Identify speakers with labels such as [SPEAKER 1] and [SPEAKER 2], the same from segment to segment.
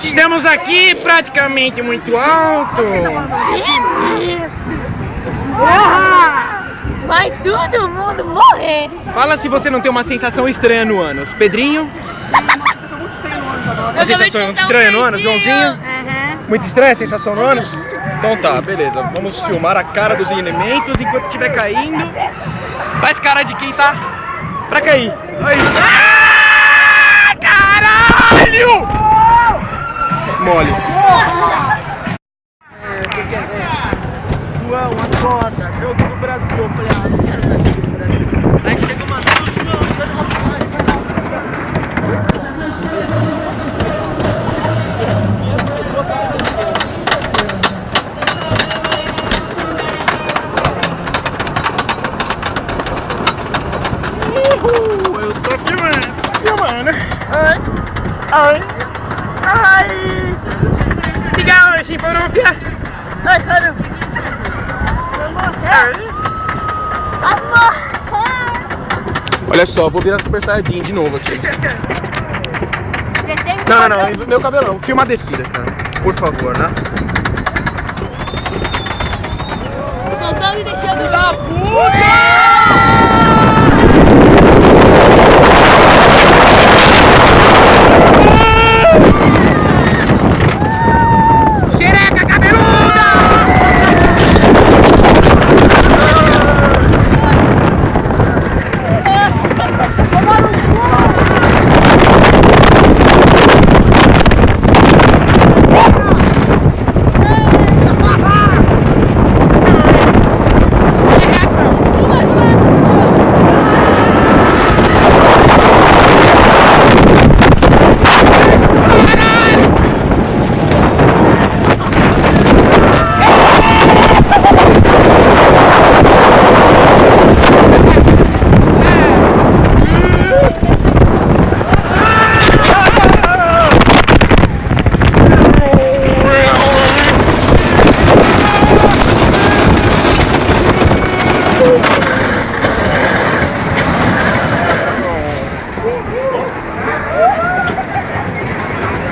[SPEAKER 1] Estamos aqui praticamente muito alto.
[SPEAKER 2] Vai todo mundo morrer.
[SPEAKER 1] Fala se você não tem uma sensação estranha no ânus. Pedrinho?
[SPEAKER 3] Uma sensação muito estranha no ânus agora.
[SPEAKER 1] Uma sensação muito estranha no ânus, Joãozinho? Muito estranha a sensação no ânus? Então tá, beleza. Vamos filmar a cara dos elementos enquanto estiver caindo. Faz cara de quem tá pra cair. Aí. Ah, caralho! Mole. João, acorda. Jogo do Brasil. Eu falei, não quero ver jogo do Brasil. Aí chega uma eu tô filmando. Ai. Legal, essa informação. Olha só, vou virar Super Saiyajin de novo aqui. Não, meu cabelão. Filma a descida, cara. Por favor, né?
[SPEAKER 2] Soltando e deixando.
[SPEAKER 1] Da puta!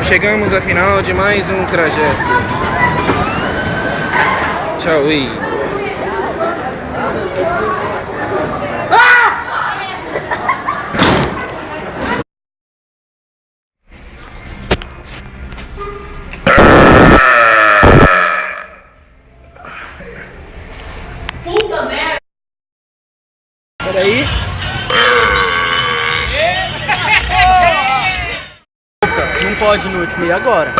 [SPEAKER 1] Chegamos ao final de mais um trajeto. Tchau.
[SPEAKER 2] Puta merda.
[SPEAKER 1] Peraí. Não pode no último, e agora?